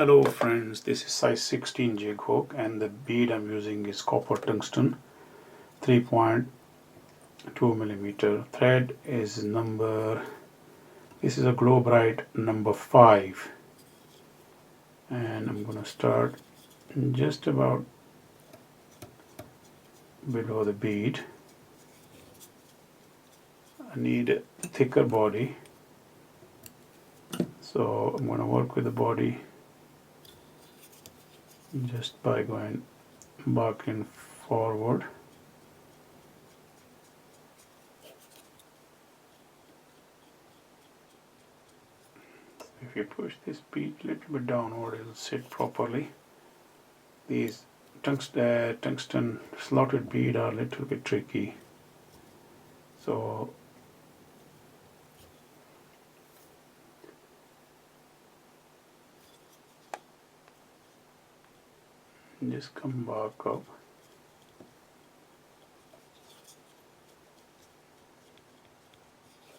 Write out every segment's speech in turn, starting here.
Hello friends, this is size 16 jig hook and the bead I'm using is copper tungsten 3.2 millimeter. Thread is this is a Glow Bright number 5, and I'm going to start just about below the bead. I need a thicker body, so I'm going to work with the body just by going back and forward. If you push this bead a little bit downward, it will sit properly. These tungsten slotted bead are a little bit tricky, so just come back up.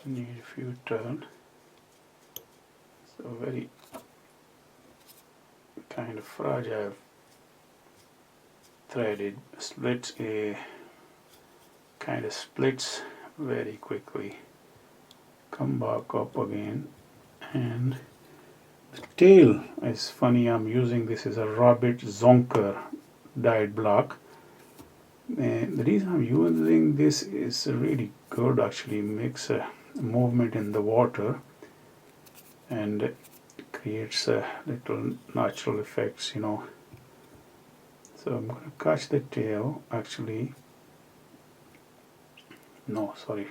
Need a few turns. So very kind of fragile threaded splits kind of splits very quickly. Come back up again, and the tail is funny. I'm using this is a Rabbit Zonker dyed black. And the reason I'm using this is really good, actually makes a movement in the water and creates a little natural effects, So I'm going to catch the tail, actually. No, sorry.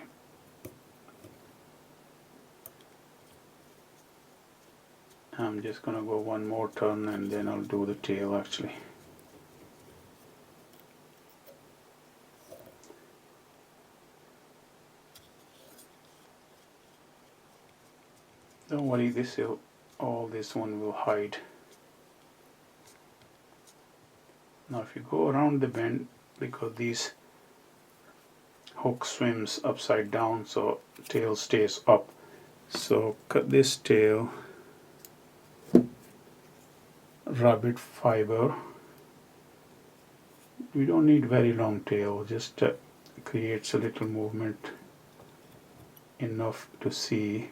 I'm just going to go one more turn and then I'll do the tail actually. Don't worry, all this one will hide. Now if you go around the bend, because these hook swims upside down, so tail stays up. So cut this tail, rabbit fiber. We don't need very long tail, just creates a little movement enough to see.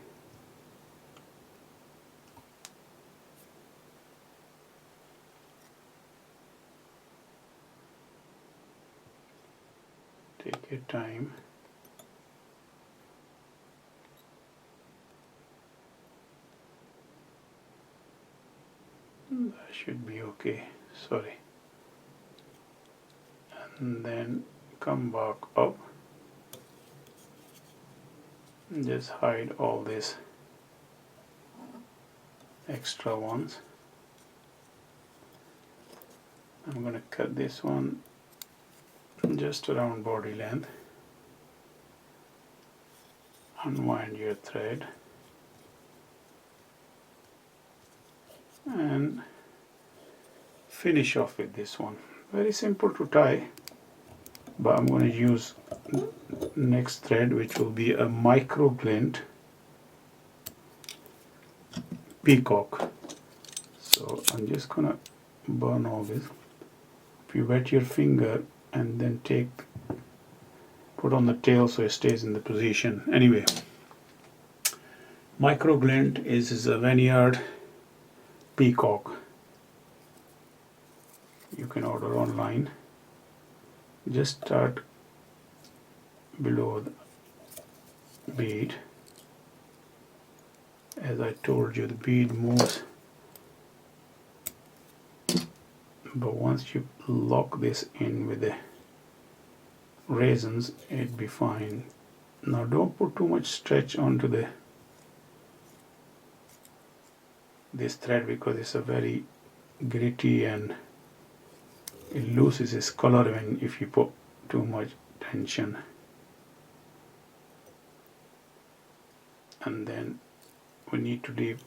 Take your time. That should be okay. Sorry. And then come back up. And just hide all these extra ones. I'm going to cut this one just around body length. Unwind your thread and finish off with this one. Very simple to tie, but I'm going to use next thread, which will be a micro glint peacock. So I'm just going to burn all this. If you wet your finger and then put on the tail so it stays in the position. Anyway, micro glint is a Vineyard peacock. You can order online. Just start below the bead. As I told you, the bead moves, but once you lock this in with the raisins, it'd be fine. Now don't put too much stretch onto this thread, because it's a very gritty and it loses its color if you put too much tension. And then we need to leave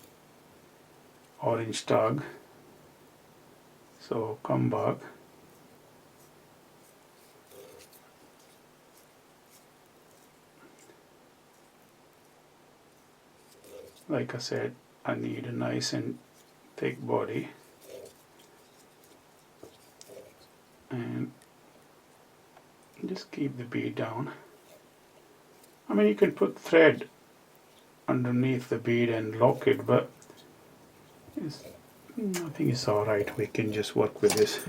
orange tag, so come back. Like I said, I need a nice and thick body. and just keep the bead down. I mean, you can put thread underneath the bead and lock it, but I think it's alright. We can just work with this.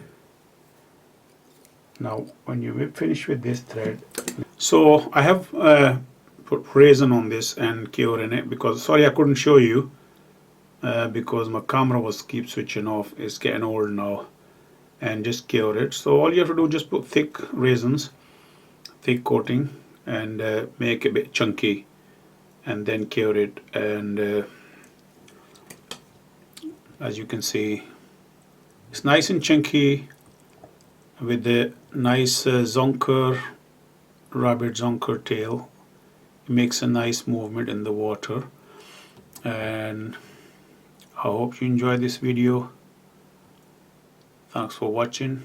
Now when you finish with this thread, so I have put resin on this and cure in it, because sorry I couldn't show you because my camera was keep switching off. It's getting old now. And just cure it. So all you have to do is just put thick resins, thick coating, and make it a bit chunky, and then cure it. And as you can see, it's nice and chunky with the nice zonker, rabbit zonker tail. It makes a nice movement in the water. And I hope you enjoy this video. Thanks for watching.